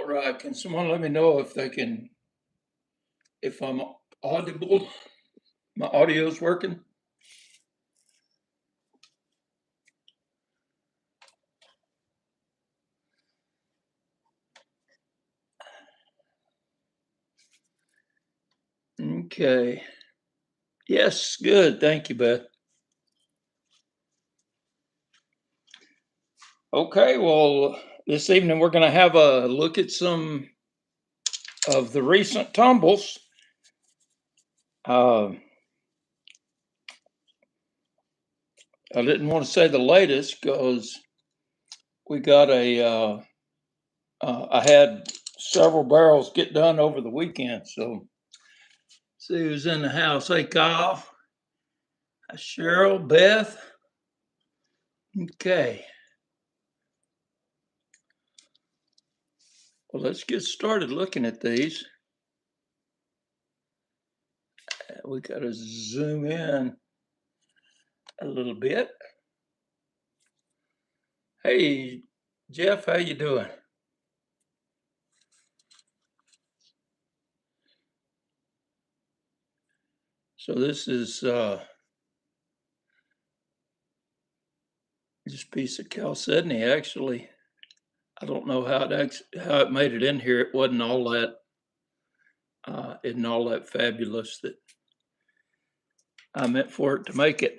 All right, can someone let me know if if I'm audible? My audio's working? Okay. Yes, good. Thank you, Beth. Okay, well, this evening we're going to have a look at some of the recent tumbles. I didn't want to say the latest because we got I had several barrels get done over the weekend. So, see who's in the house. Hey, Kyle. Hi, Cheryl, Beth. Okay. Well, let's get started looking at these. We got to zoom in a little bit. Hey, Jeff, how you doing? So this is this piece of chalcedony. Actually, I don't know how it made it in here. It wasn't all that fabulous that I meant for it to make it.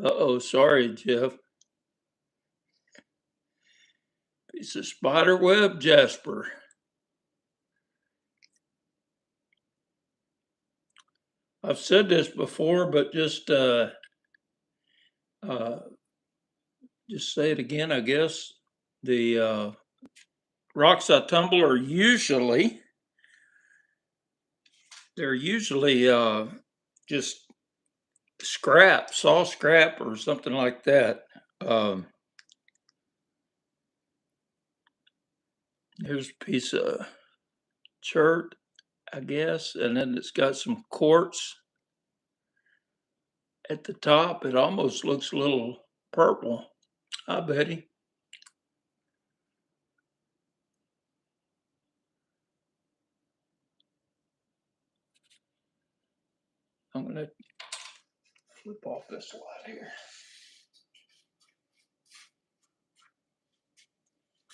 Uh-oh, sorry, Jeff. Piece of spider web jasper. I've said this before, but just say it again, I guess. The rocks I tumble are usually just scrap, saw scrap or something like that. Here's a piece of chert, I guess, and then it's got some quartz at the top. It almost looks a little purple. Hi, Betty. I'm gonna flip off this light here.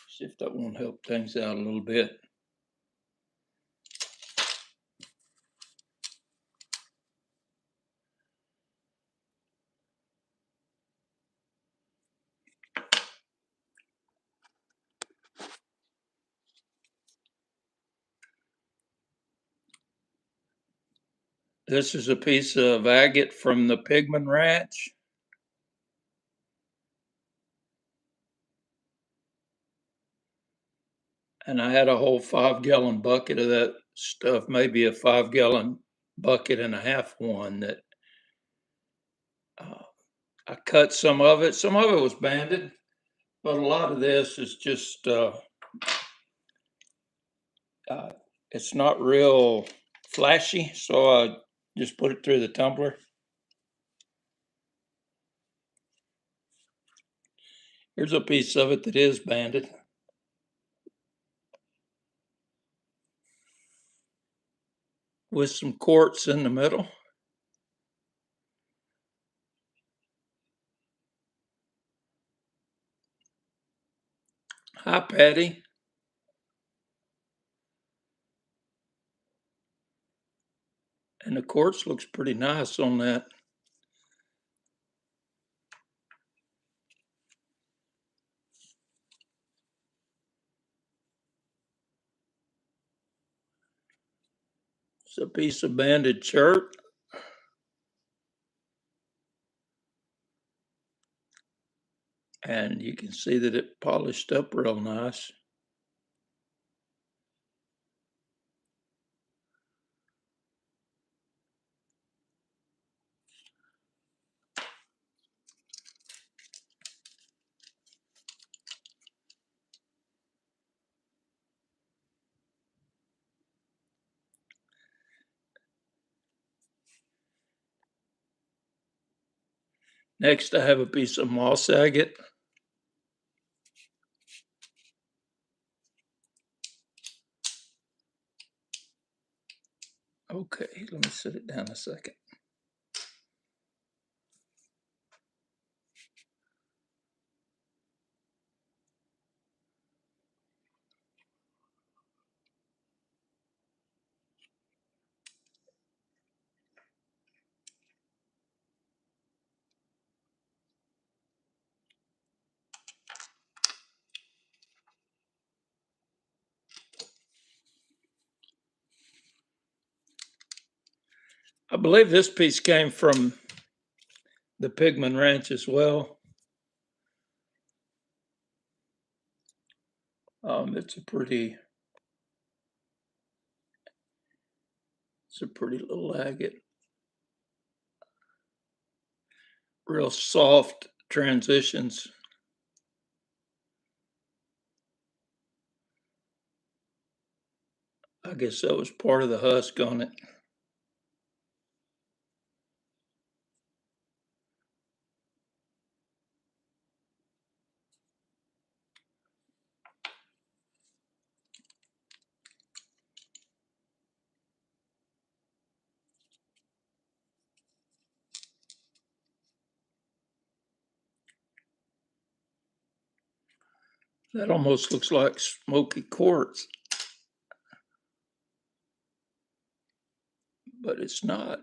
See if that won't help things out a little bit. This is a piece of agate from the Pigman Ranch. And I had a whole 5-gallon bucket of that stuff, maybe a 5-gallon bucket and a half one that I cut some of it. Some of it was banded, but a lot of this is just, it's not real flashy. So I just put it through the tumbler. Here's a piece of it that is banded. With some quartz in the middle. Hi, Patty. And the quartz looks pretty nice on that. It's a piece of banded chert. And you can see that it polished up real nice. Next, I have a piece of moss agate. Okay, let me set it down a second. I believe this piece came from the Pigman Ranch as well. It's a pretty little agate. Real soft transitions. I guess that was part of the husk on it. That almost looks like smoky quartz, but it's not.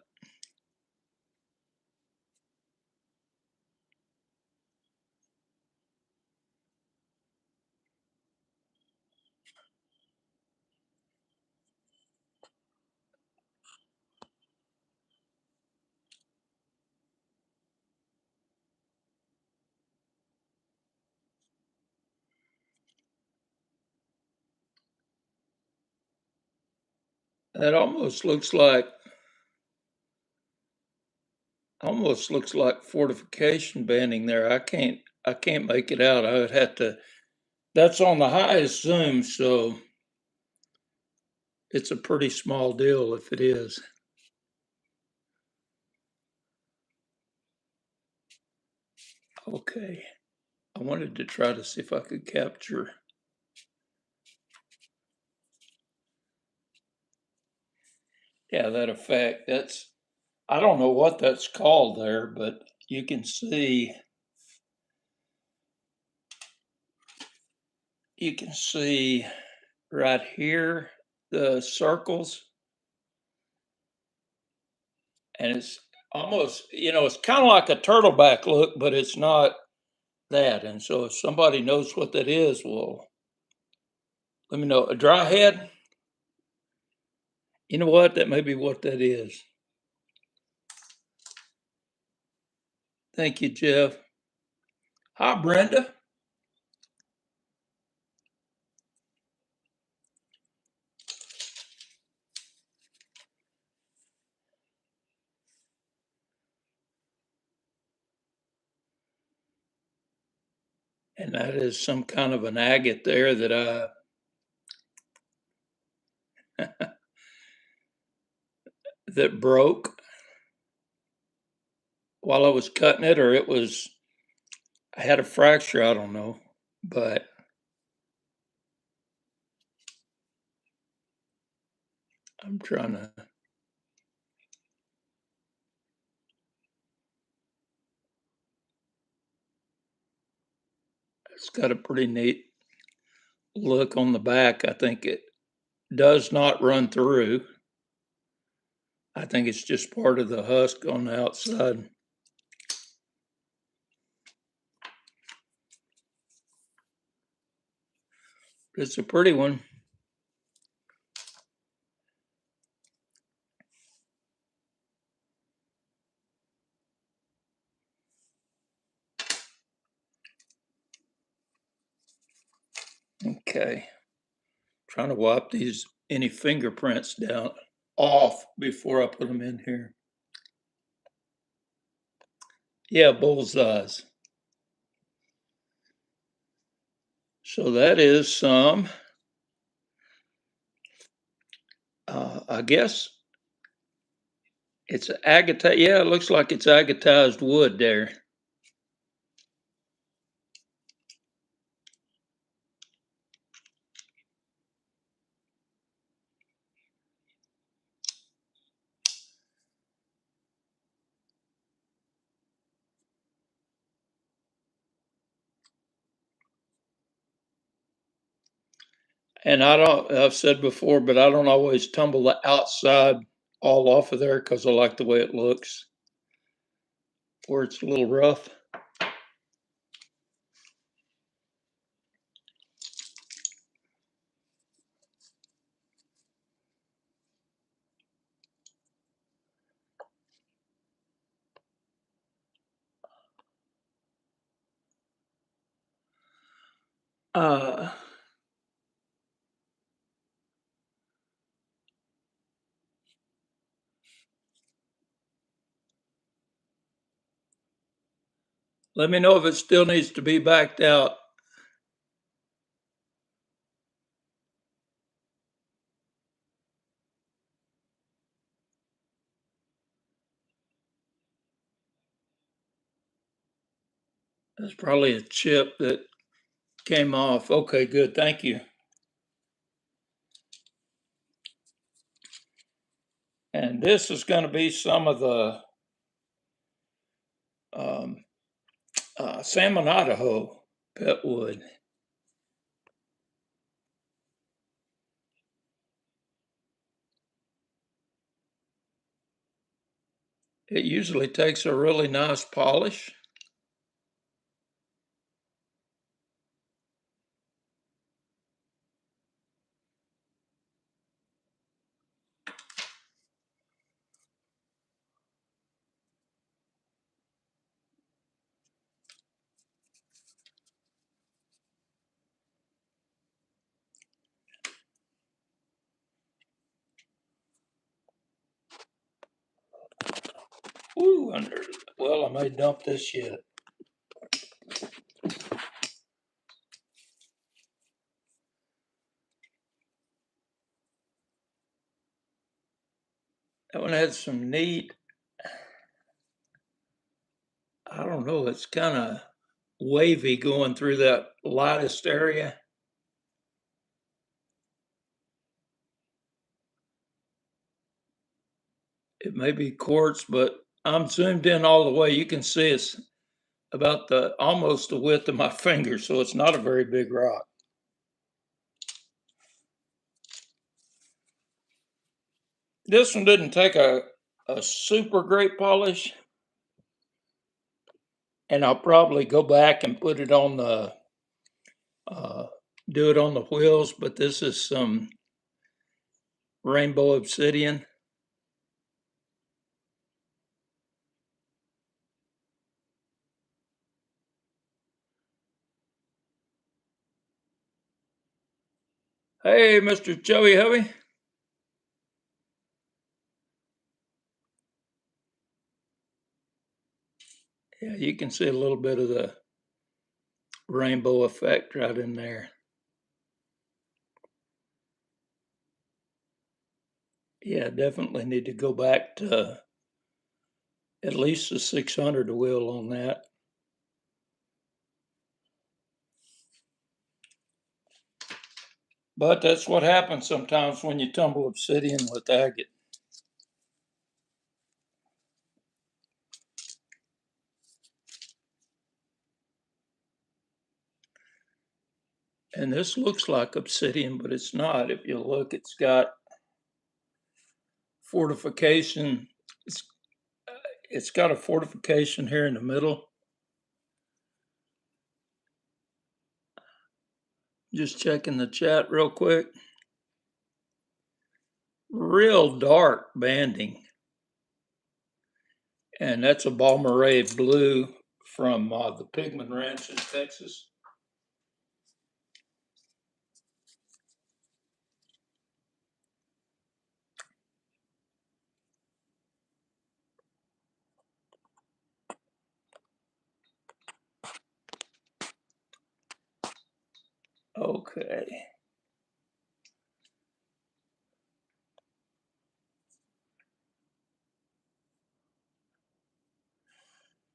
That almost looks like fortification banding there. I can't make it out. I would have to. That's on the highest zoom, so it's a pretty small deal if it is. Okay, I wanted to try to see if I could capture. Yeah, that effect. I don't know what that's called there, but you can see right here the circles, and it's almost, it's kind of like a turtleback look, but it's not that. And so if somebody knows what that is, well, let me know. A dry head? You know what? That may be what that is. Thank you, Jeff. Hi, Brenda. And that is some kind of an agate there that broke while I was cutting it, or I had a fracture, I don't know. But I'm trying to, it's got a pretty neat look on the back. I think it does not run through. I think it's just part of the husk on the outside. It's a pretty one. Okay. Trying to wipe any fingerprints down off before I put them in here. Yeah, bullseyes. So that is some, I guess it's agate. Yeah, it looks like it's agatized wood there. And I've said before, but I don't always tumble the outside all off of there because I like the way it looks, where it's a little rough. Uh, Let me know if it still needs to be backed out. That's probably a chip that came off. Okay, good. Thank you. And this is going to be some of the um, Salmon Idaho pet wood. It usually takes a really nice polish. Ooh, well, I may dump this yet. That one had some neat, I don't know, it's kind of wavy going through that lightest area. It may be quartz, but I'm zoomed in all the way. You can see it's about almost the width of my finger, so it's not a very big rock. This one didn't take a super great polish, and I'll probably go back and put it on uh, do it on the wheels, but this is some rainbow obsidian. Hey, Mr. Joey Hovey. Yeah, you can see a little bit of the rainbow effect right in there. Yeah, definitely need to go back to at least a 600 wheel on that. But that's what happens sometimes when you tumble obsidian with agate. And this looks like obsidian, but it's not. If you look, it's got fortification. It's it's got a fortification here in the middle. Just checking the chat real quick. Real dark banding. And that's a Balmoral blue from the Pigman Ranch in Texas. Okay.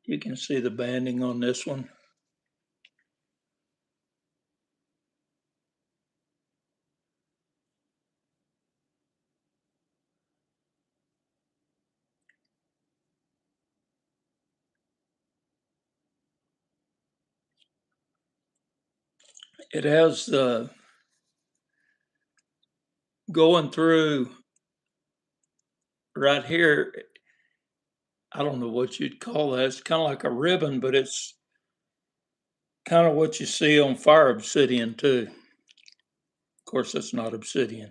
You can see the banding on this one. It has the going through right here. I don't know what you'd call that. It's kind of like a ribbon, but it's kind of what you see on fire obsidian too. Of course, it's not obsidian.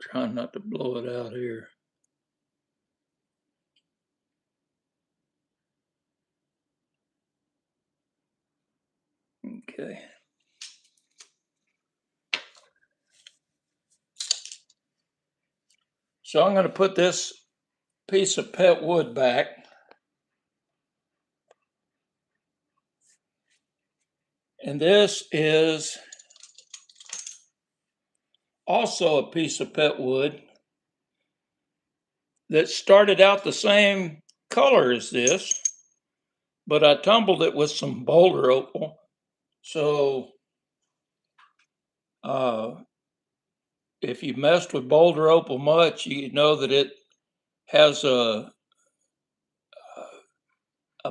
Trying not to blow it out here. Okay. So I'm going to put this piece of pet wood back. And this is also a piece of pet wood that started out the same color as this, but I tumbled it with some boulder opal. So if you messed with boulder opal much, you know that it has a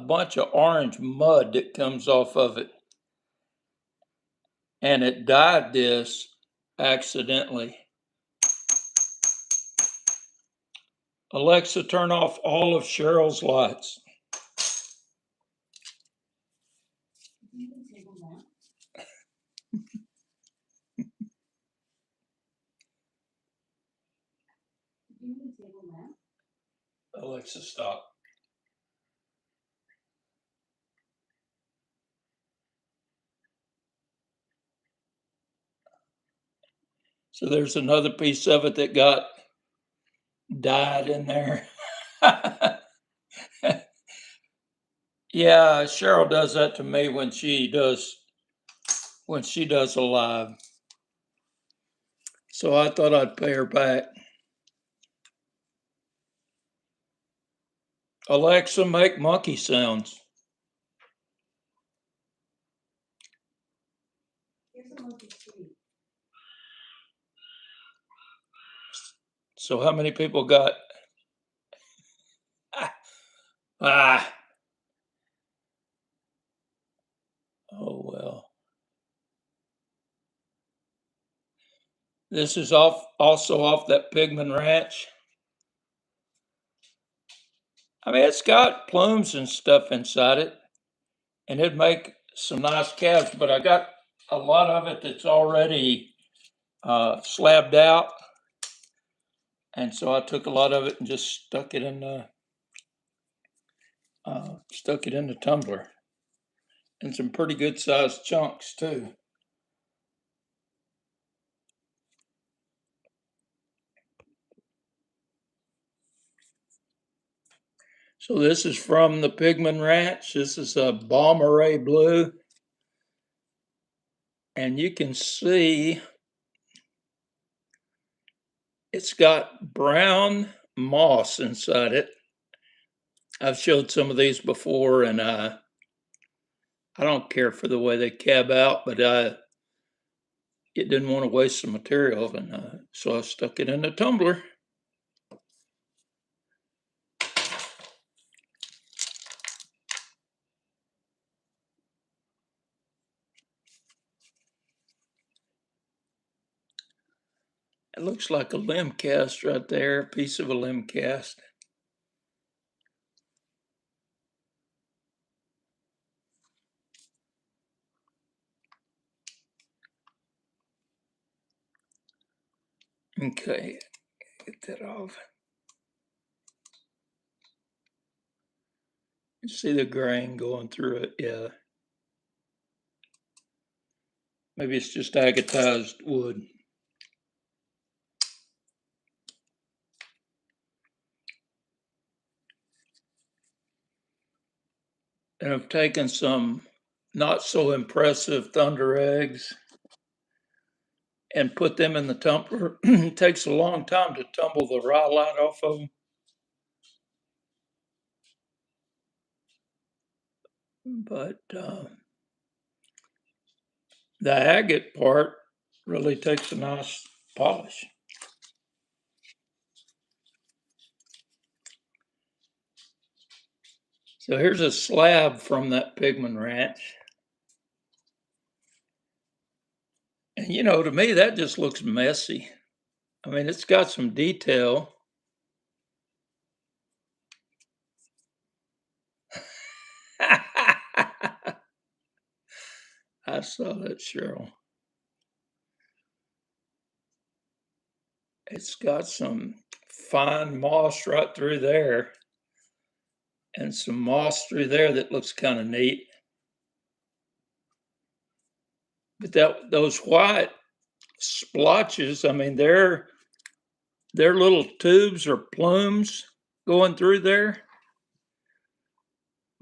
bunch of orange mud that comes off of it. And it dyed this accidentally. Alexa, turn off all of Cheryl's lights. Alexa, stop. So there's another piece of it that got dyed in there. Yeah, Cheryl does that to me when she does a live. So I thought I'd pay her back. Alexa, make monkey sounds. So how many people got? Ah. Oh well. This is also off that Pigman Ranch. I mean, it's got plumes and stuff inside it, and it'd make some nice calves, but I got a lot of it that's already slabbed out. And so I took a lot of it and just stuck it in the tumbler. And some pretty good sized chunks too. So this is from the Pigman Ranch. This is a Balmeray Blue. And you can see it's got brown moss inside it. I've showed some of these before, and I don't care for the way they cab out, but it didn't want to waste some material, and so I stuck it in the tumbler. It looks like a limb cast right there, a piece of a limb cast. Okay, get that off. You see the grain going through it, yeah. Maybe it's just agatized wood. And I've taken some not so impressive thunder eggs and put them in the tumbler. It takes a long time to tumble the rhyolite off of them. But the agate part really takes a nice polish. So here's a slab from that pigment ranch. And you know, to me, that just looks messy. I mean, it's got some detail. I saw that, Cheryl. It's got some fine moss right through there and some moss through there that looks kind of neat. But those white splotches, I mean, they're little tubes or plumes going through there,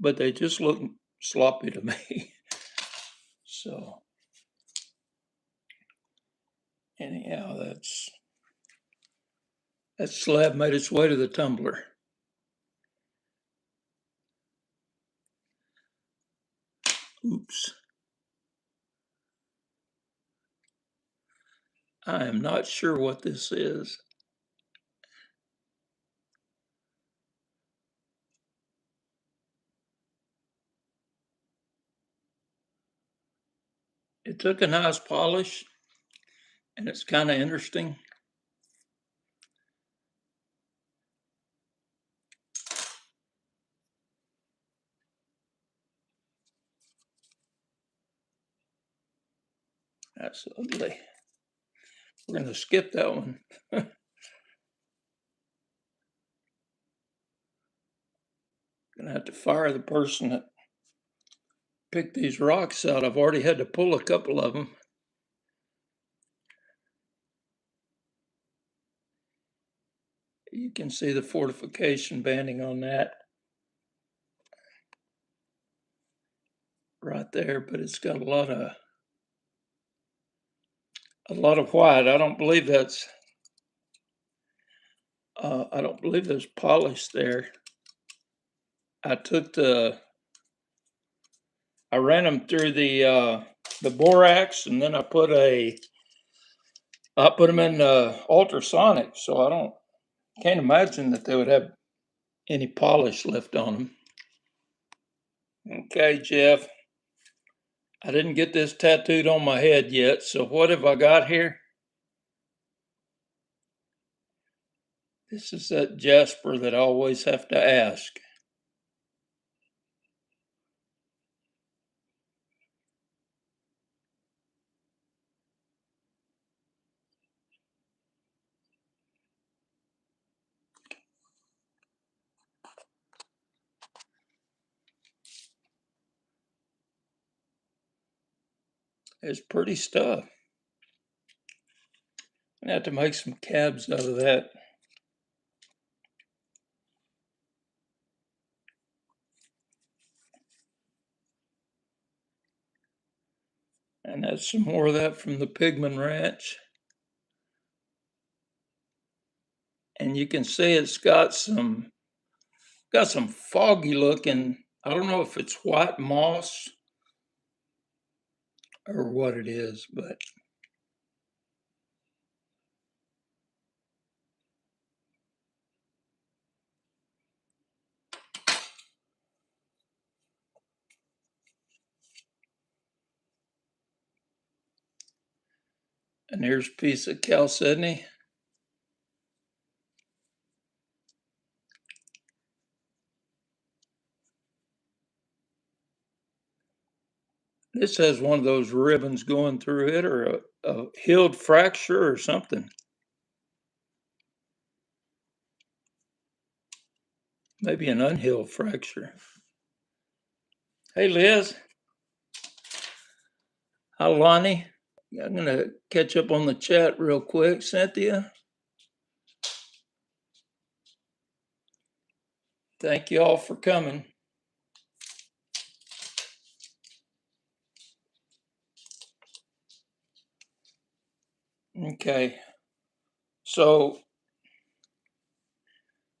but they just look sloppy to me. So anyhow, that slab made its way to the tumbler. Oops. I am not sure what this is. It took a nice polish, and it's kind of interesting. That's ugly. We're going to skip that one. Gonna have to fire the person that picked these rocks out. I've already had to pull a couple of them. You can see the fortification banding on that right there, but it's got a lot of white. I don't believe there's polish there. I ran them through the borax, and then I put them in ultrasonic, so can't imagine that they would have any polish left on them. Okay, Jeff. I didn't get this tattooed on my head yet, so what have I got here? This is that jasper that I always have to ask. It's pretty stuff. I'm gonna have to make some cabs out of that. And that's some more of that from the Pigman Ranch. And you can see it's got some foggy looking, I don't know if it's white moss or what it is, but and here's a piece of chalcedony. This has one of those ribbons going through it, or a healed fracture or something. Maybe an unhealed fracture. Hey, Liz. Hi, Lonnie. I'm going to catch up on the chat real quick. Cynthia. Thank you all for coming. Okay. So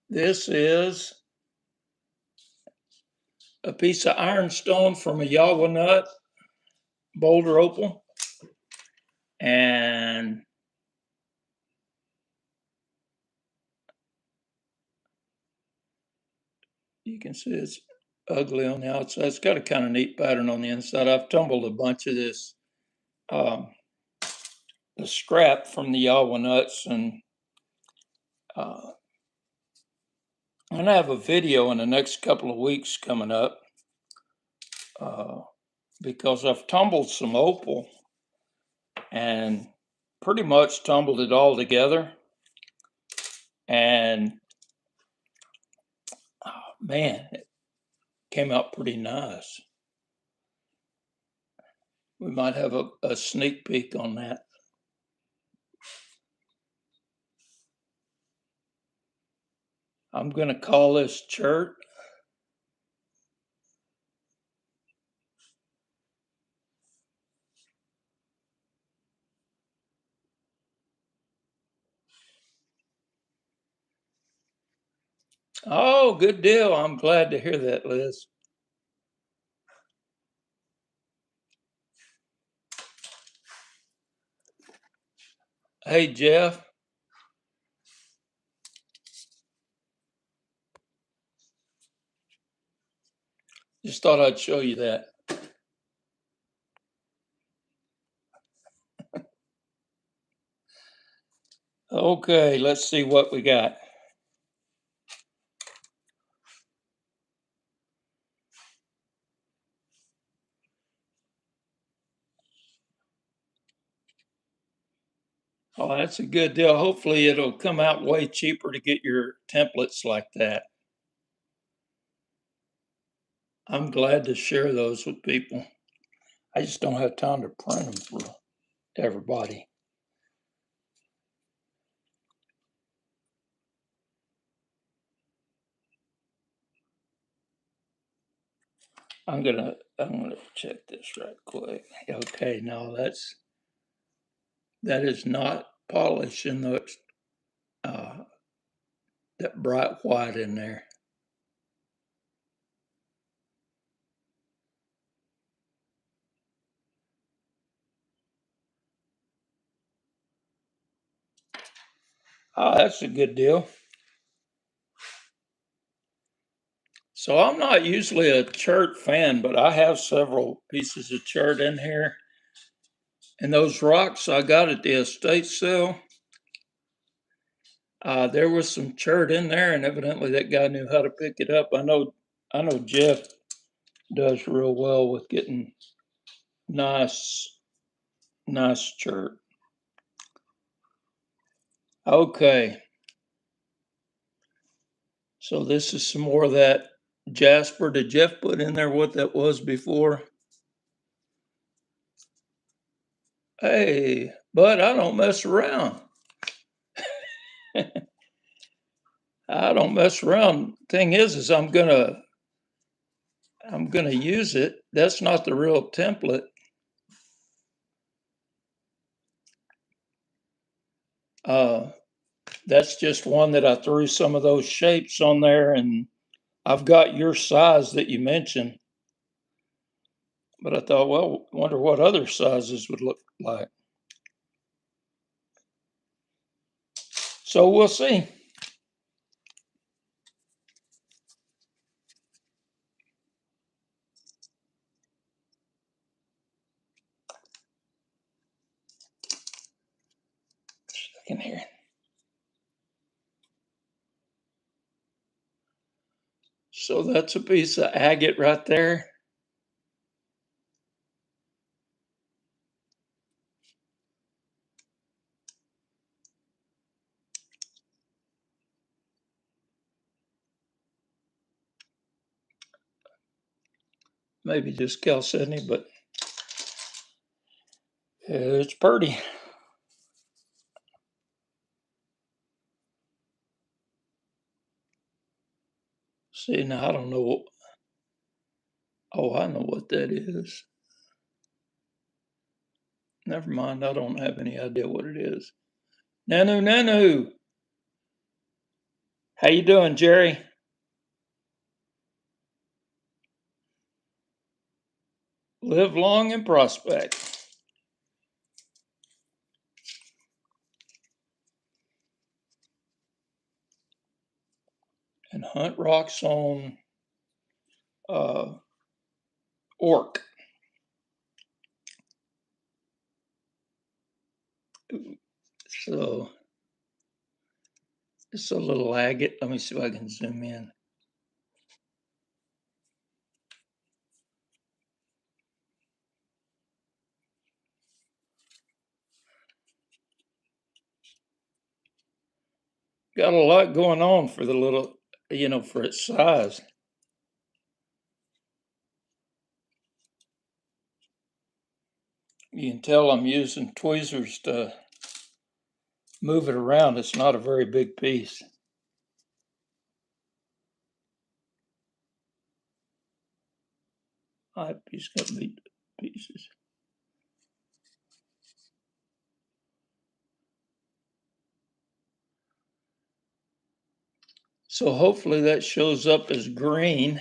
this is a piece of ironstone from a yawa nut, boulder opal. and you can see it's ugly on the outside. It's got a kind of neat pattern on the inside. I've tumbled a bunch of this, um, the scrap from the Yawa nuts, and uh, I'm gonna have a video in the next couple of weeks coming up uh, because I've tumbled some opal and pretty much tumbled it all together. And oh, man, it came out pretty nice. We might have a sneak peek on that. I'm going to call this chert. Oh, good deal. I'm glad to hear that, Liz. Hey, Jeff. Just thought I'd show you that. Okay, let's see what we got. Oh, that's a good deal. Hopefully it'll come out way cheaper to get your templates like that. I'm glad to share those with people. I just don't have time to print them for everybody. I'm gonna check this right quick. Okay, no, that is not polished in the that bright white in there. Oh, that's a good deal. So I'm not usually a chert fan, but I have several pieces of chert in here. And those rocks I got at the estate sale, there was some chert in there, and evidently that guy knew how to pick it up. I know Jeff does real well with getting nice, nice chert. Okay, so this is some more of that Jasper. Did Jeff put in there what that was before? Hey, but I don't mess around. I don't mess around. Thing is I'm gonna use it. That's not the real template. Uh, that's just one that I threw some of those shapes on there, and I've got your size that you mentioned. But I thought, well, wonder what other sizes would look like. So we'll see. Stuck in here. So that's a piece of agate right there. Maybe just chalcedony, but it's pretty. See, now I don't know. Oh, I know what that is. Never mind. I don't have any idea what it is. Nanu, Nanu. How you doing, Jerry? Live long and prosper. and hunt rocks on orc. So it's a little agate. Let me see if I can zoom in. Got a lot going on for the little, for its size. You can tell I'm using tweezers to move it around. It's not a very big piece. He's got meat pieces. So hopefully that shows up as green.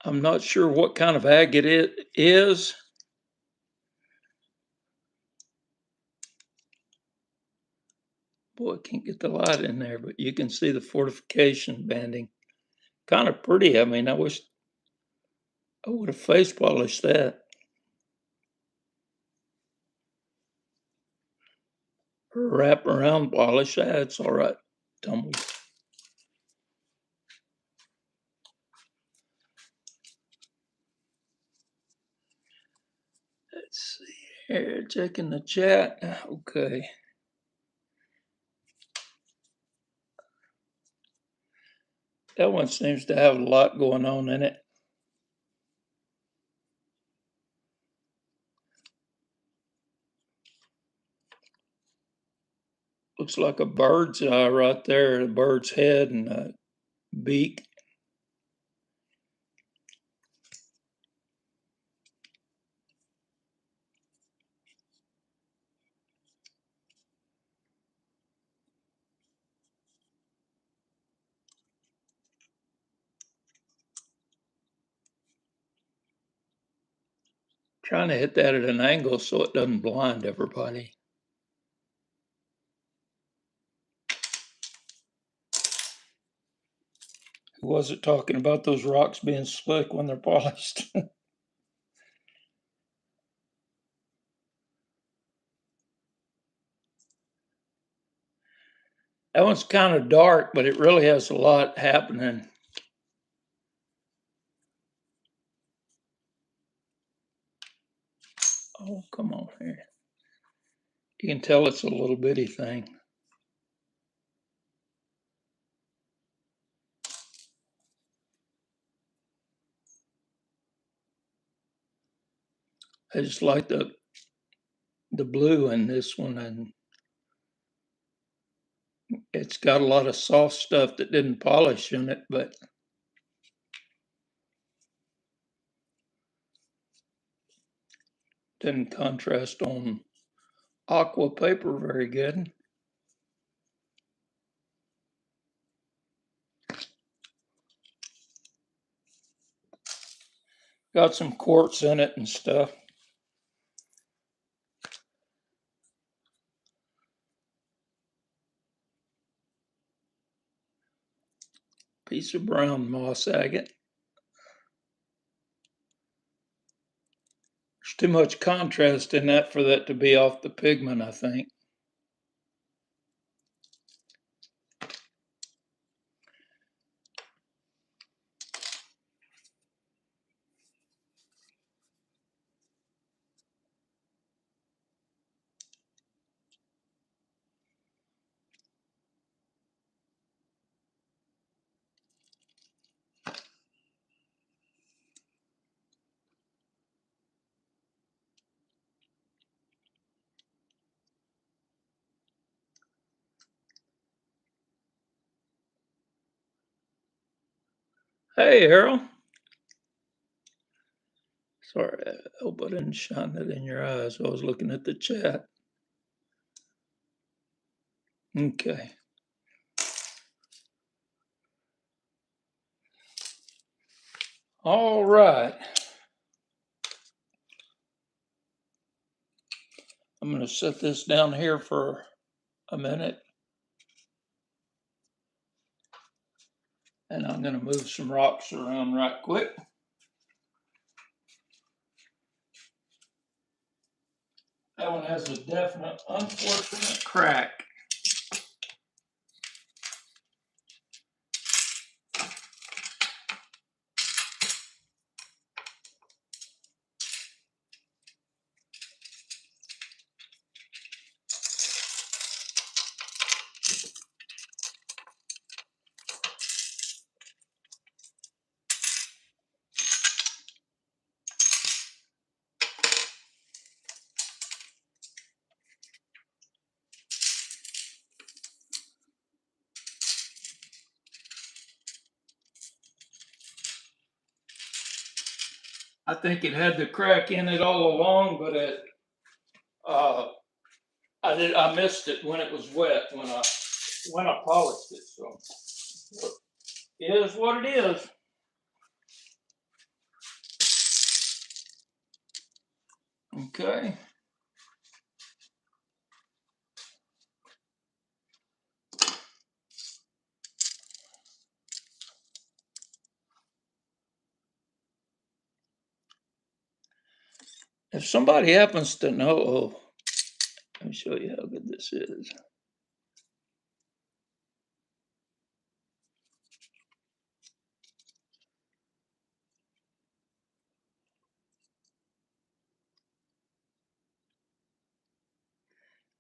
I'm not sure what kind of agate it is. Boy, I can't get the light in there, but you can see the fortification banding. Kind of pretty. I mean, I wish I would have face polished that. Or wrap around polish. That's all right. Tumbler. Let's see here. Checking the chat. Okay. That one seems to have a lot going on in it. Looks like a bird's eye right there, a bird's head and a beak. Trying to hit that at an angle so it doesn't blind everybody. Who was it talking about those rocks being slick when they're polished? That one's kind of dark, but it really has a lot happening. Oh, come on here. You can tell it's a little bitty thing. I just like the blue in this one, and it's got a lot of soft stuff that didn't polish in it, but didn't contrast on aqua paper very good. Got some quartz in it and stuff. Piece of brown moss agate. There's too much contrast in that for that to be off the pigment, I think. Hey, Errol. Sorry, I hope I didn't shine that in your eyes. I was looking at the chat. Okay. All right. I'm going to set this down here for a minute. And I'm going to move some rocks around right quick. That one has a definite unfortunate crack. I think it had the crack in it all along, but I missed it when it was wet when I polished it. So it is what it is. Okay. If somebody happens to know, let me show you how good this is.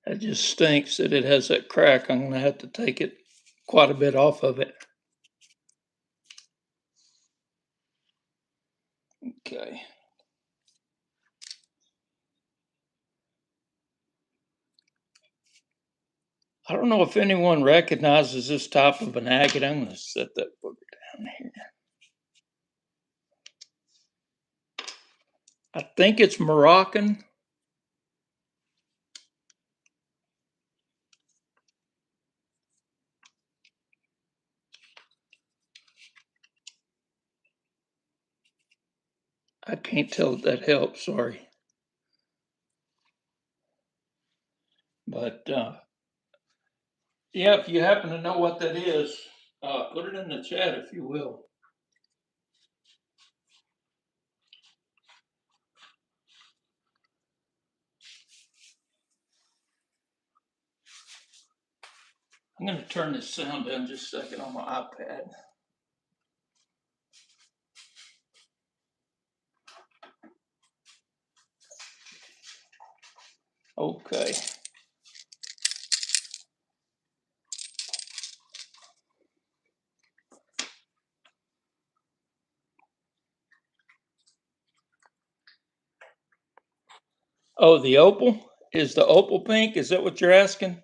It just stinks that it has that crack. I'm going to have to take it quite a bit off of it. Okay. I don't know if anyone recognizes this type of an agate. I'm going to set that booger down here. I think it's Moroccan. I can't tell if that helps, sorry. But yeah, if you happen to know what that is, put it in the chat if you will. I'm going to turn this sound down just a second on my iPad. Okay. Oh, the opal? Is the opal pink? Is that what you're asking?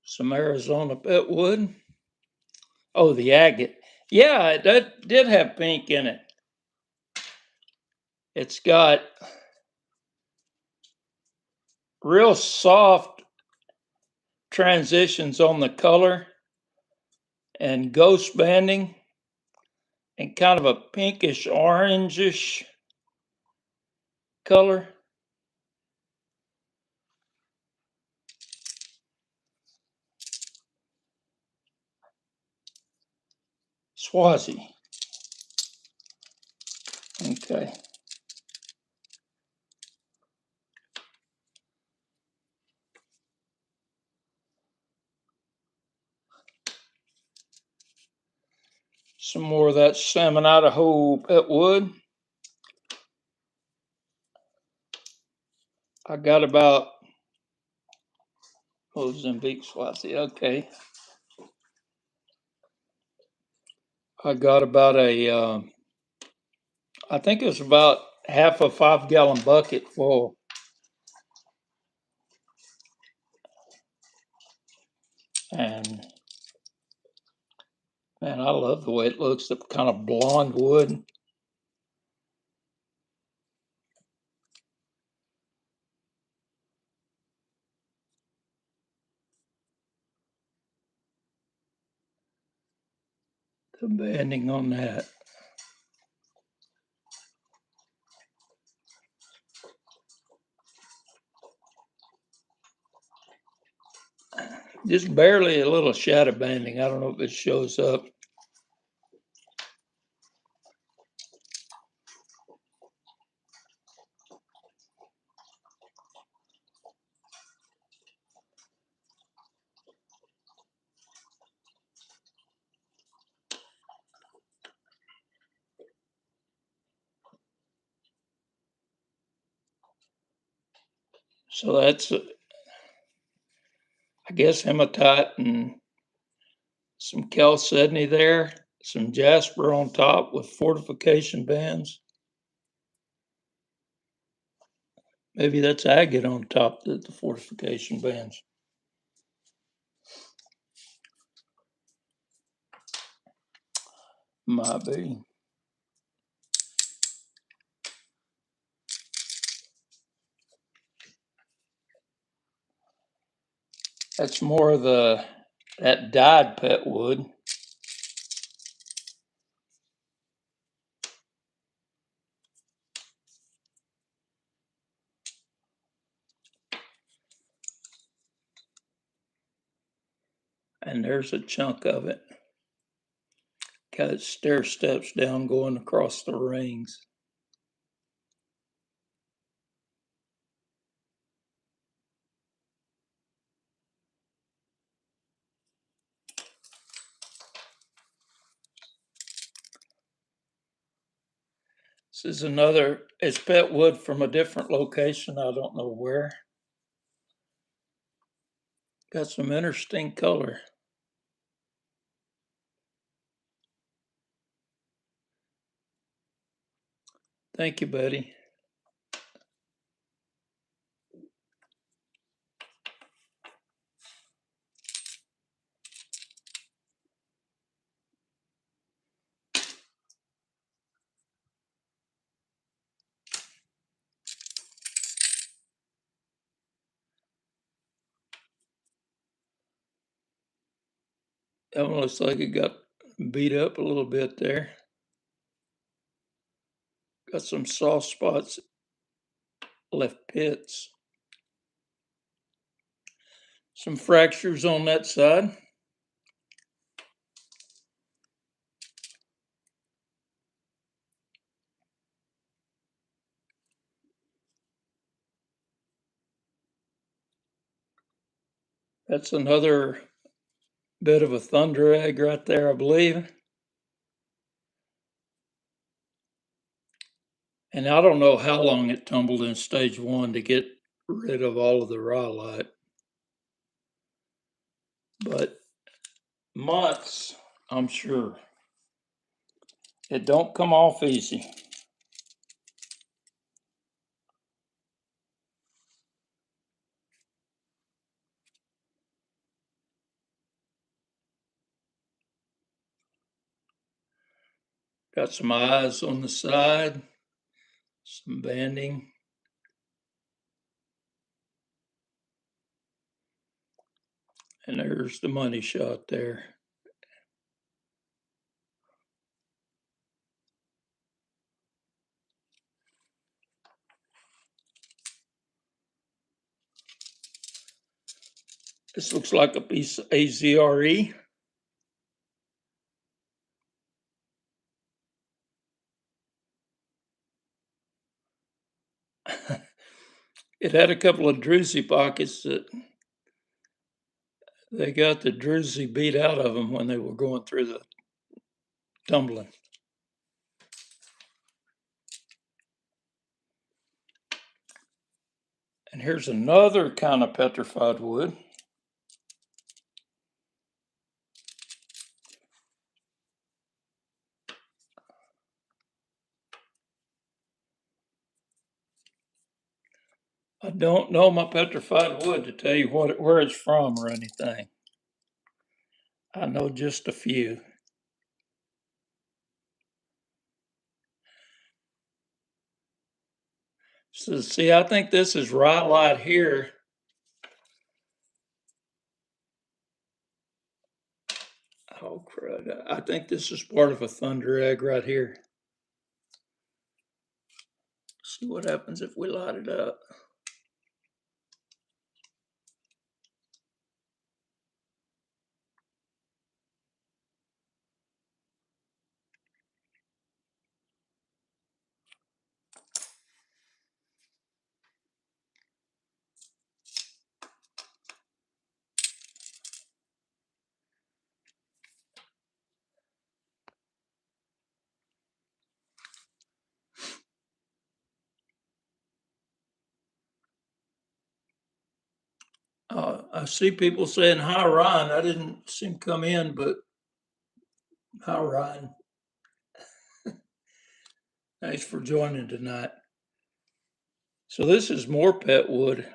Some Arizona petwood. Oh, the agate. Yeah, that did have pink in it. It's got real soft transitions on the color and ghost banding and kind of a pinkish orangish color. Swazi. Okay. Some more of that salmon Idaho petwood. I got about Mozambique Swazi. Okay. I got about I think it was about half a 5-gallon bucket full. And man, I love the way it looks, the kind of blonde wood. the banding on that. Just barely a little shadow banding. I don't know if it shows up. So that's, I guess, hematite and some chalcedony there, some jasper on top with fortification bands. Maybe that's agate on top of the fortification bands. Might be. That's more of that dyed pet wood. And there's a chunk of it. Got its stair steps down going across the rings. This is another, it's pet wood from a different location. I don't know where. Got some interesting color. Thank you, buddy. That one looks like it got beat up a little bit there. Got some soft spots, left pits. Some fractures on that side. That's another bit of a thunder egg right there, I believe. And I don't know how long it tumbled in stage one to get rid of all of the rhyolite. But months, I'm sure. It don't come off easy. Got some eyes on the side, some banding. And there's the money shot there. This looks like a piece of AZRE. It had a couple of druzy pockets that they got the druzy beat out of them when they were going through the tumbling. And here's another kind of petrified wood. I don't know my petrified wood to tell you where it's from or anything. I know just a few. So see, I think this is rhyolite here. Oh crud. But I think this is part of a thunder egg right here. See what happens if we light it up. I see people saying, "Hi, Ryan." I didn't see him come in, but hi, Ryan. Thanks for joining tonight. So this is more pet wood.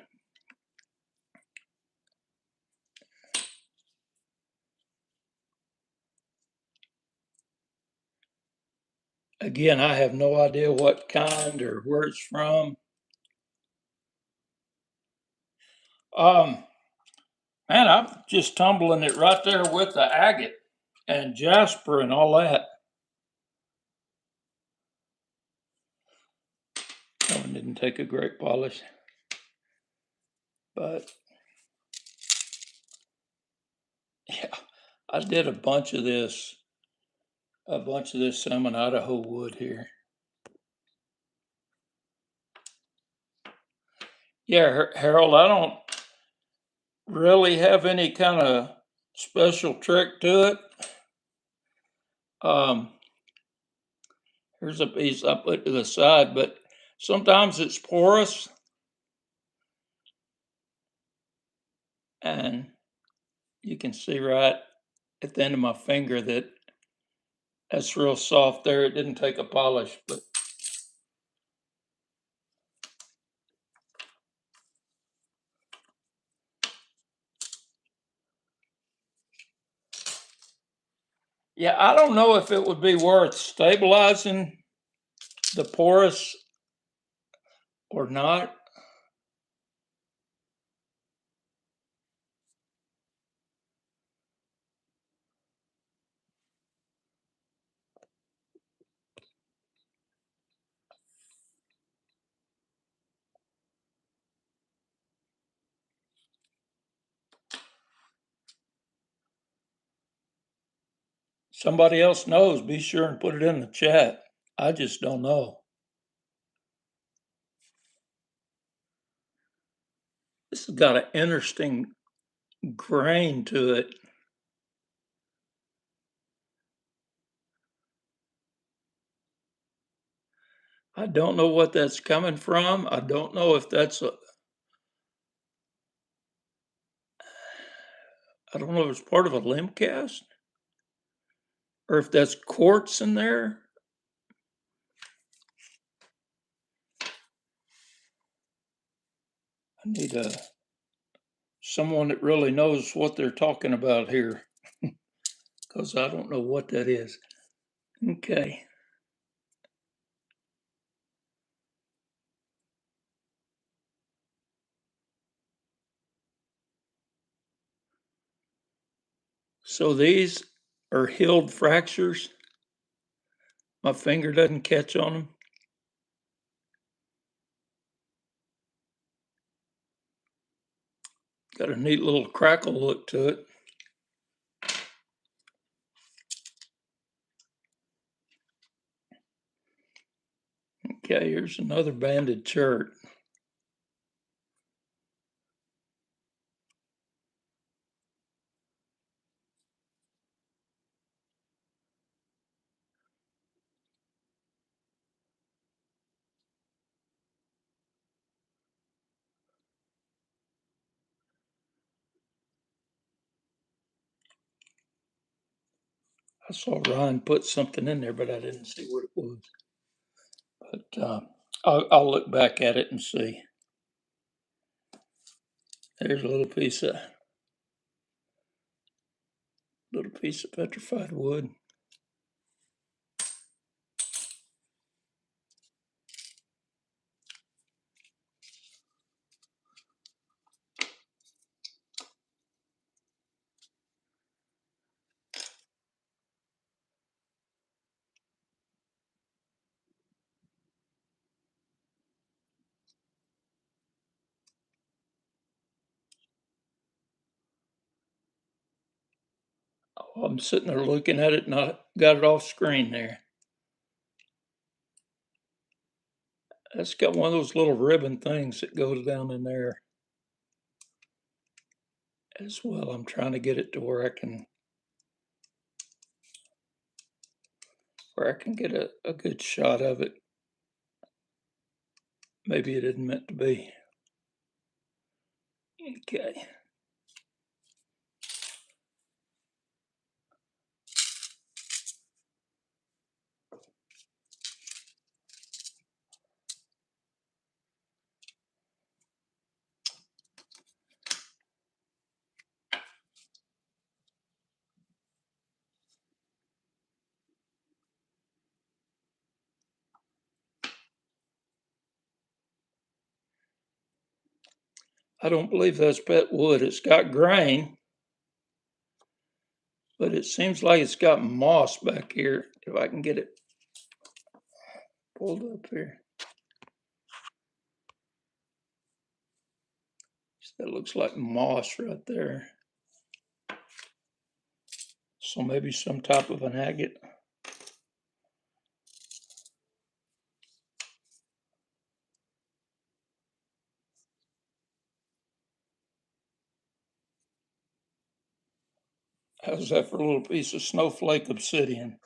Again, I have no idea what kind or where it's from. Um, Man, I'm just tumbling it right there with the agate and jasper and all that. That one didn't take a great polish, but yeah, I did a bunch of this salmon Idaho wood here. Yeah, Harold, I don't really have any kind of special trick to it. Um, Here's a piece I put to the side, but sometimes it's porous, and you can see right at the end of my finger that that's real soft there. It didn't take a polish, but yeah, I don't know if it would be worth stabilizing the porous or not. Somebody else knows, be sure and put it in the chat. I just don't know. This has got an interesting grain to it. I don't know what that's coming from. I don't know if that's a, I don't know if it's part of a limb cast or if that's quartz in there. I need someone that really knows what they're talking about here because I don't know what that is. Okay. So these are healed fractures. My finger doesn't catch on them. Got a neat little crackle look to it. Okay, here's another banded chert. I saw Ryan put something in there, but I didn't see what it was. But I'll look back at it and see. There's a little piece of petrified wood. I'm sitting there looking at it and I got it off screen there. That's got one of those little ribbon things that goes down in there as well. I'm trying to get it to where I can get a good shot of it. Maybe it isn't meant to be. Okay. I don't believe that's pet wood. It's got grain, but it seems like it's got moss back here. If I can get it pulled up here. That looks like moss right there. So maybe some type of an agate. How's that for a little piece of snowflake obsidian?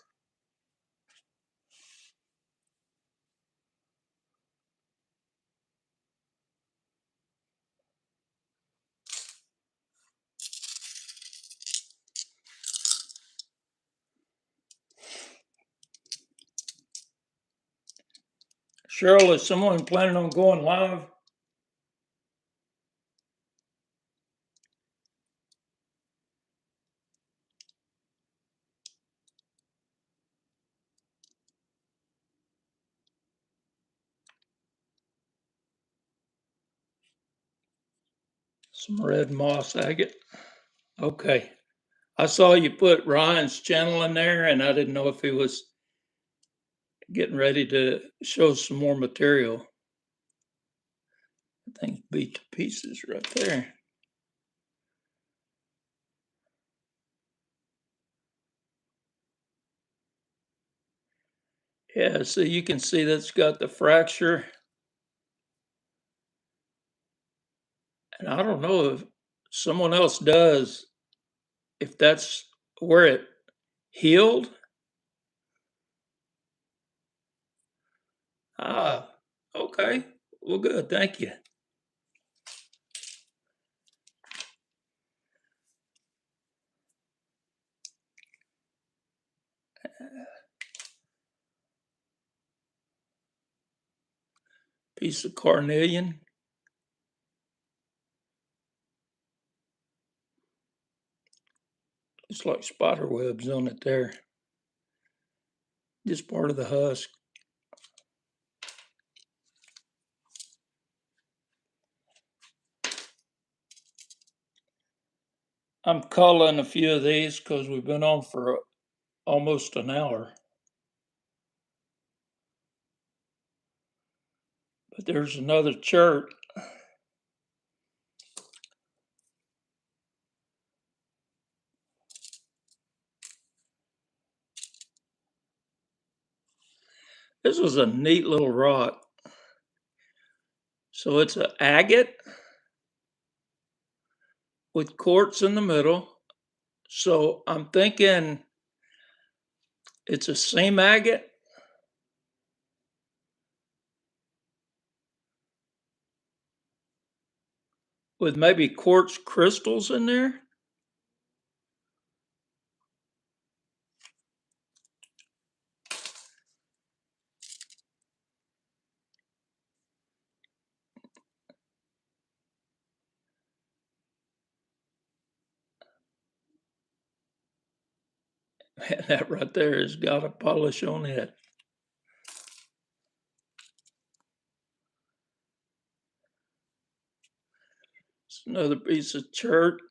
Cheryl, is someone planning on going live? Some red moss agate. Okay. I saw you put Ryan's channel in there, and I didn't know if he was getting ready to show some more material. I think beat to pieces right there. Yeah, so you can see that's got the fracture. And I don't know if someone else does, if that's where it healed. Ah, okay. Well, good. Thank you. Piece of carnelian. It's like spider webs on it there. Just part of the husk. I'm culling a few of these because we've been on for almost an hour. But there's another chert. This was a neat little rock. So it's an agate with quartz in the middle. So I'm thinking it's a seam agate with maybe quartz crystals in there. Man, that right there has got a polish on it. It's another piece of chert.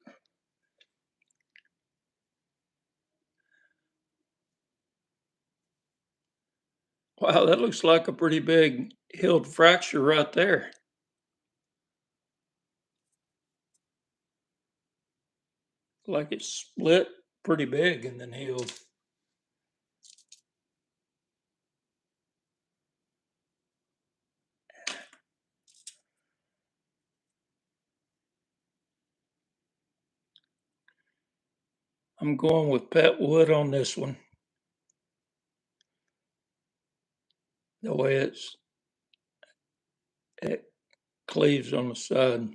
Wow, that looks like a pretty big healed fracture right there. Like it's split pretty big and then healed. I'm going with pet wood on this one. The way it cleaves on the side.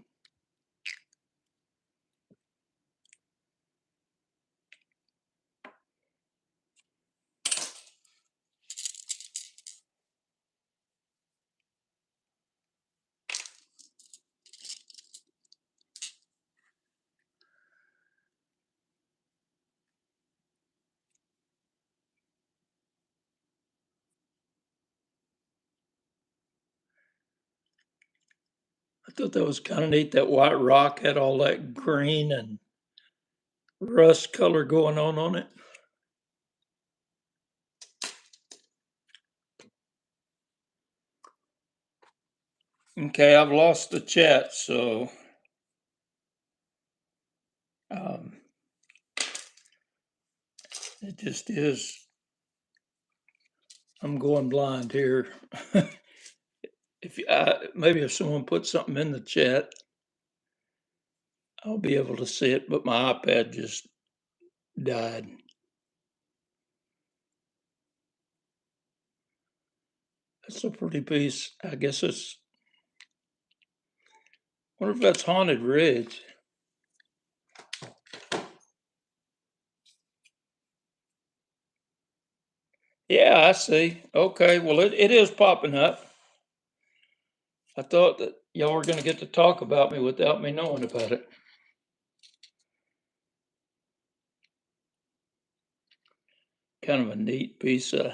I thought that was kind of neat. That white rock had all that green and rust color going on it. Okay, I've lost the chat, so um, it just is. I'm going blind here. If maybe if someone puts something in the chat, I'll be able to see it. But my iPad just died. That's a pretty piece. I guess it's. Wonder if that's Haunted Ridge. Yeah, I see. Okay, well, it is popping up. I thought that y'all were going to get to talk about me without me knowing about it. Kind of a neat piece of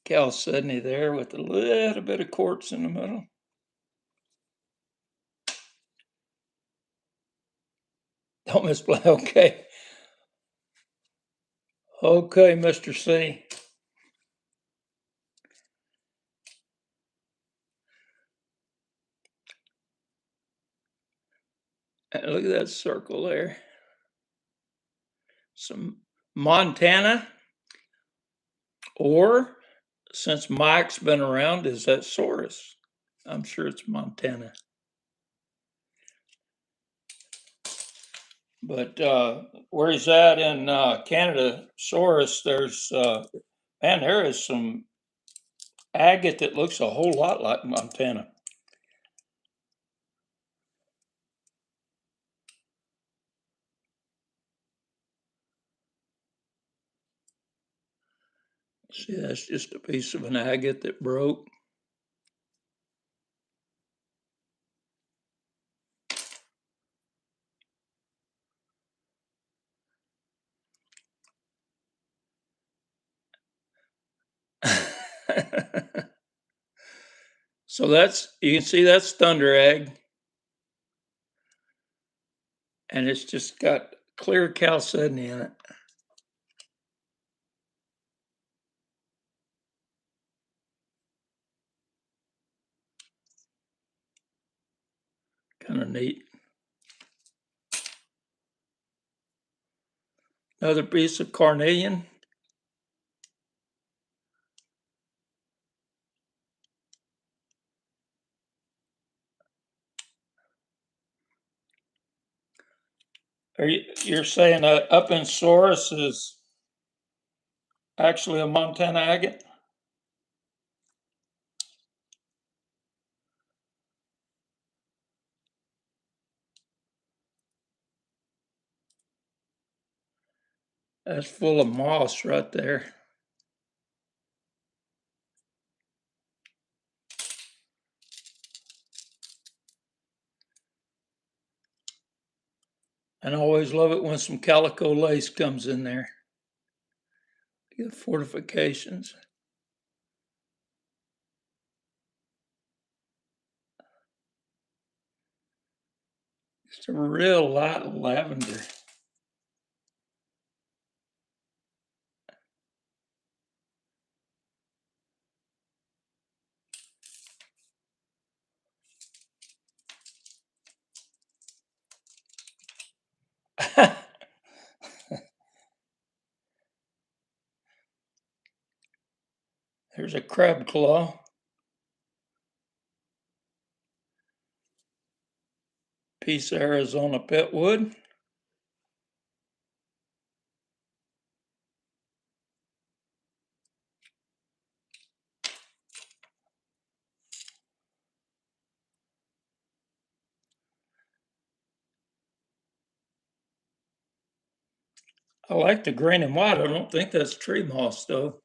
chalcedony there with a little bit of quartz in the middle. Don't misplay. Okay. Okay, Mr. C. And look at that circle there. Some Montana, or since Mike's been around, is that Saurus? I'm sure it's Montana. But where he's at in Canada, Saurus, there's, man, there is some agate that looks a whole lot like Montana. See, that's just a piece of an agate that broke. So that's, you can see that's thunder egg. And it's just got clear chalcedony in it. Kind of neat. Another piece of carnelian. You're saying up in Saurus is actually a Montana agate? That's full of moss right there. And I always love it when some calico lace comes in there. Get fortifications. Just a real light lavender. There's a crab claw. Piece of Arizona petwood. I like the green and white. I don't think that's tree moss though.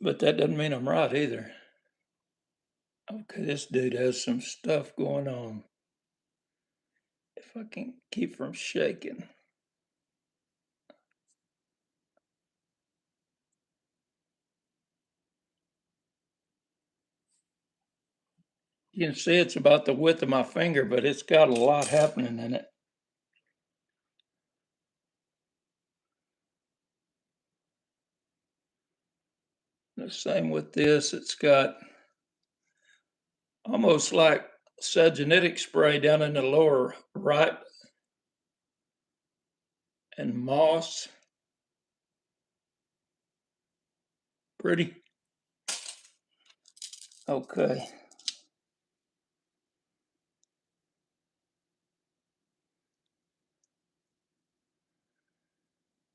But that doesn't mean I'm right either. Okay, this dude has some stuff going on. If I can keep from shaking. You can see it's about the width of my finger, but it's got a lot happening in it. The same with this. It's got almost like sagenetic spray down in the lower right and moss. Pretty. Okay.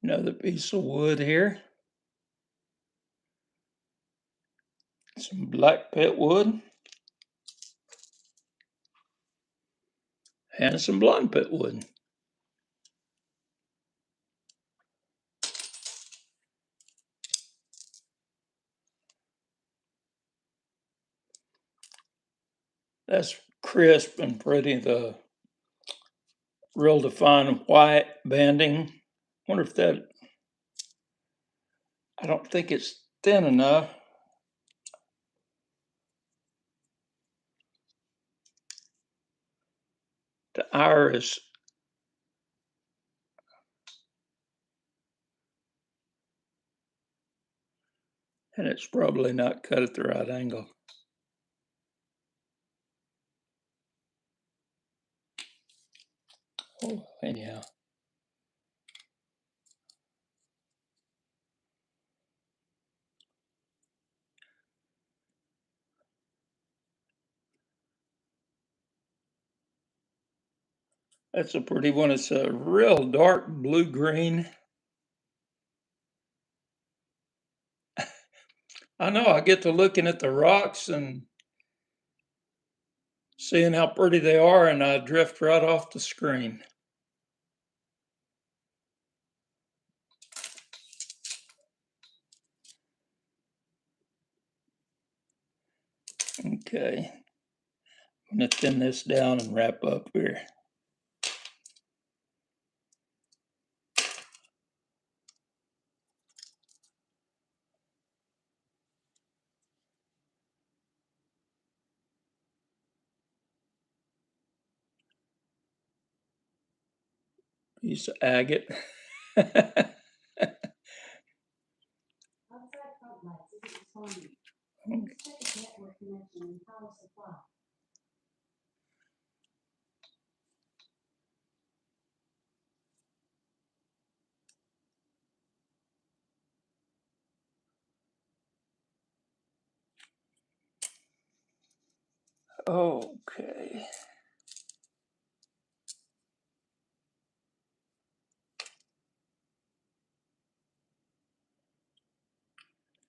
Another piece of wood here. Some black pet wood. And some blonde pet wood. That's crisp and pretty. The real defined white banding. Wonder if that, I don't think it's thin enough. The iris, and it's probably not cut at the right angle. Oh, anyhow. That's a pretty one. It's a real dark blue-green. I know, I get to looking at the rocks and seeing how pretty they are, and I drift right off the screen. Okay. I'm gonna thin this down and wrap up here. Piece of agate. Okay.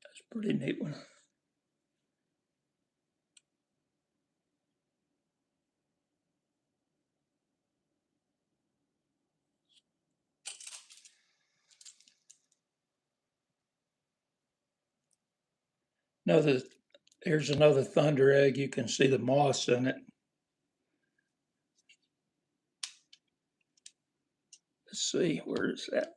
That's a pretty neat one. Another, here's another thunder egg. You can see the moss in it. Let's see, where is that?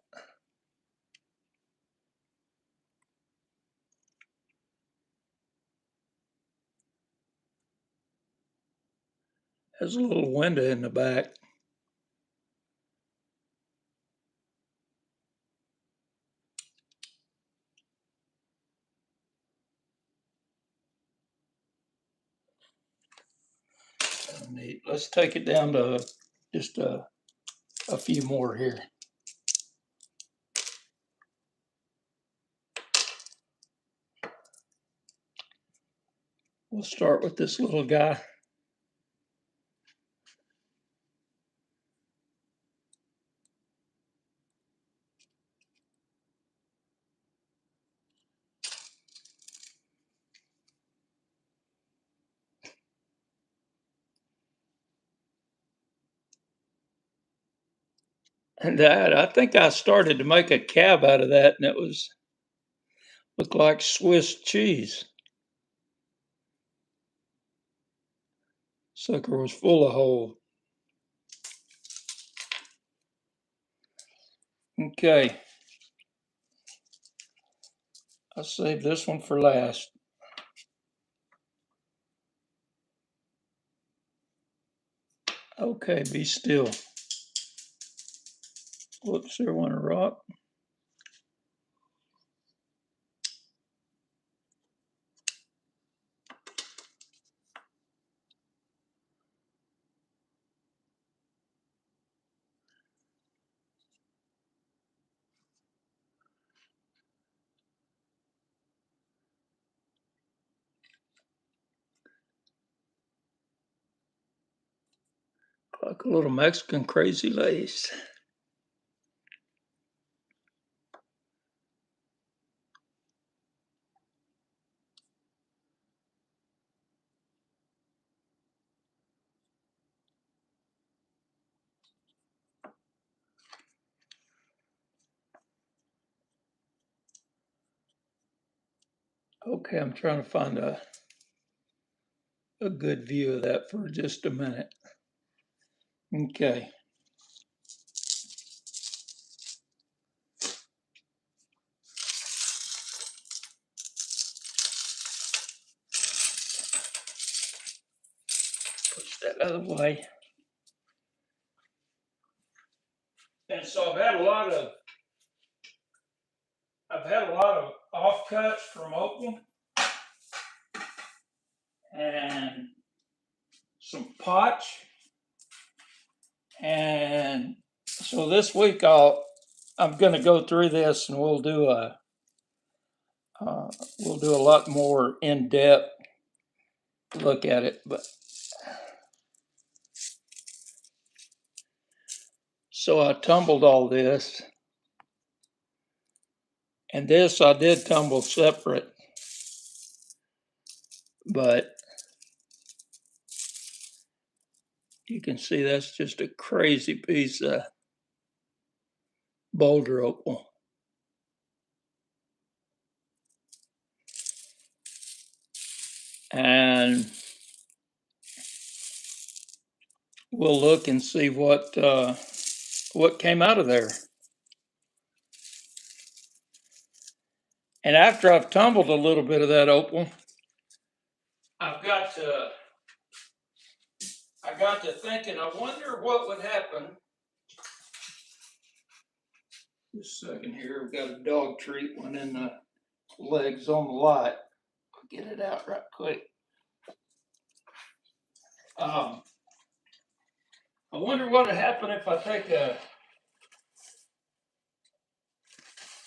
Has a little window in the back. neat. Let's take it down to just a few more here. We'll start with this little guy. And that, I think I started to make a cab out of that, and it looked like Swiss cheese. Sucker was full of holes. Okay. I'll save this one for last. Okay, be still. Whoops, there went a rock. Like a little Mexican crazy lace. Okay, I'm trying to find a good view of that for just a minute. Okay. Push that out of the way. And so I've had a lot of offcuts from Opal and some potch. And so this week I'm going to go through this, and we'll do a lot more in-depth look at it. But so I tumbled all this, and this I did tumble separate, but you can see that's just a crazy piece of boulder opal. And we'll look and see what came out of there. And after I've tumbled a little bit of that opal, I got to thinking, I wonder what would happen. Just a second here, we've got a dog treat one in the legs on the light. I'll get it out right quick. I wonder what would happen if I take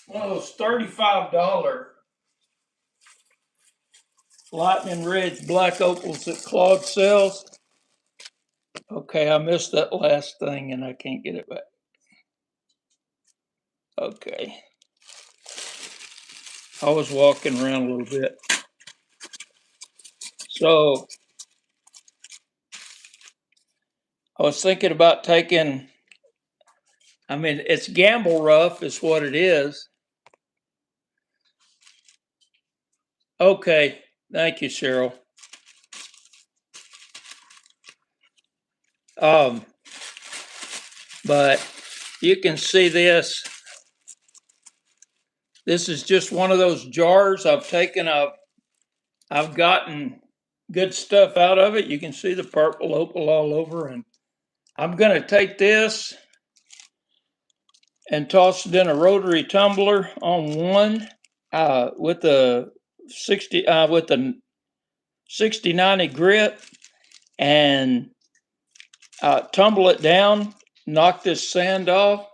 one of those $35 Lightning Ridge black opals that Claude sells. Okay, I missed that last thing and I can't get it back. Okay. I was walking around a little bit. So I was thinking about taking, it's gamble rough is what it is. Okay, thank you, Cheryl. But you can see this. This is just one of those jars I've gotten good stuff out of it. You can see the purple opal all over, and I'm going to take this and toss it in a rotary tumbler on one with the 60 90 grit, and tumble it down, knock this sand off,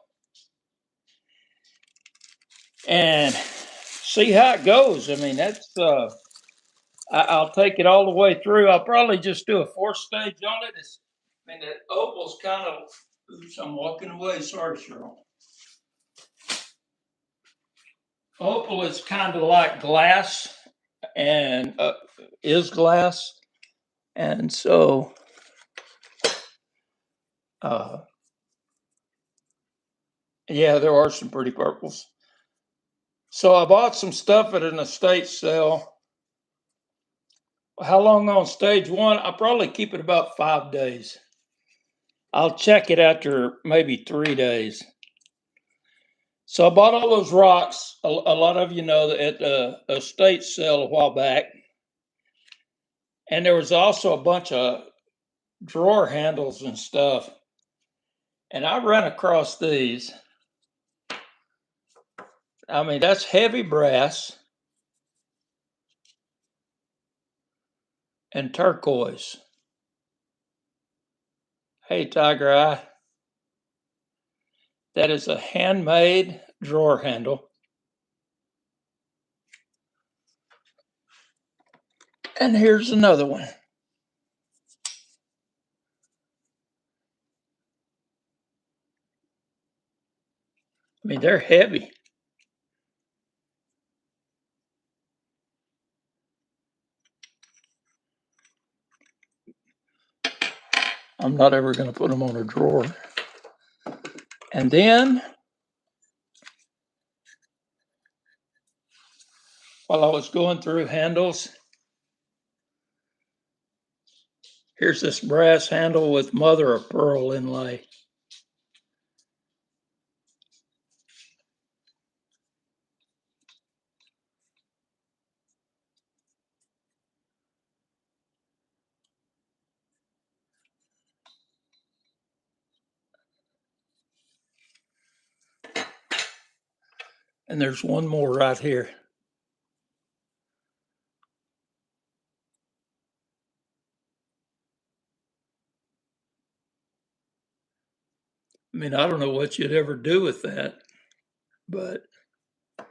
and see how it goes. I mean, that's I'll take it all the way through. I'll probably just do a 4-stage on it. I mean, the opal's kind of. Oops, I'm walking away. Sorry, Cheryl. Opal is kind of like glass, and is glass, and so uh, yeah, there are some pretty purples. So I bought some stuff at an estate sale. How long on stage one? I'll probably keep it about 5 days. I'll check it after maybe 3 days. So I bought all those rocks. A lot of you know that at the estate sale a while back. And there was also a bunch of drawer handles and stuff. And I ran across these. I mean, that's heavy brass and turquoise. Hey, Tiger Eye. That is a handmade drawer handle. And here's another one. I mean, they're heavy. I'm not ever going to put them on a drawer. And then, while I was going through handles, here's this brass handle with mother of pearl inlay. And there's one more right here. I mean, I don't know what you'd ever do with that, but I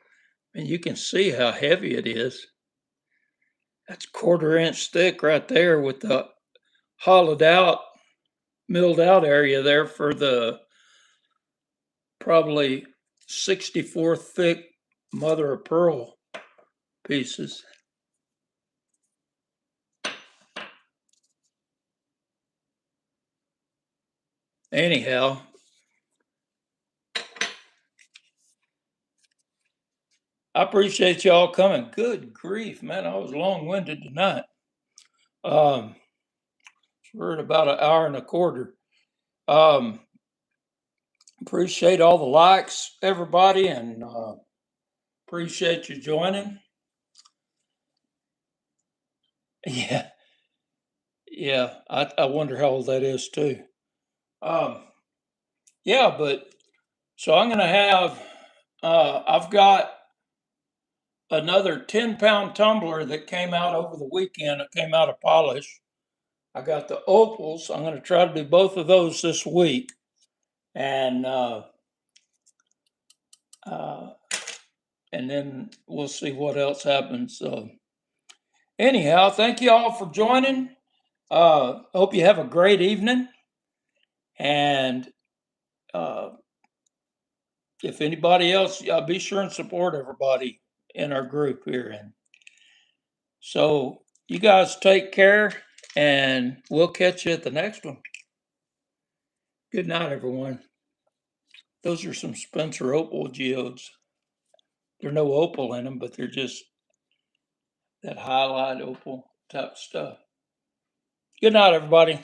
mean, you can see how heavy it is. That's 1/4 inch thick right there with the hollowed out, milled out area there for the probably 64 thick mother of pearl pieces. Anyhow, I appreciate y'all coming. Good grief, man, I was long-winded tonight. We're at about 1.25 hours. Appreciate all the likes, everybody, and appreciate you joining. Yeah, yeah. I wonder how old that is too. Um, yeah, but so I'm gonna have. I've got another 10-pound tumbler that came out over the weekend. It came out of polish. I got the opals. I'm going to try to do both of those this week, and uh, and then we'll see what else happens. So anyhow, thank you all for joining. Hope you have a great evening, and uh, if anybody else, be sure and support everybody in our group here. And so you guys take care, and we'll catch you at the next one. Good night, everyone. Those are some Spencer opal geodes. There's no opal in them, but they're just that highlight opal type stuff. Good night, everybody.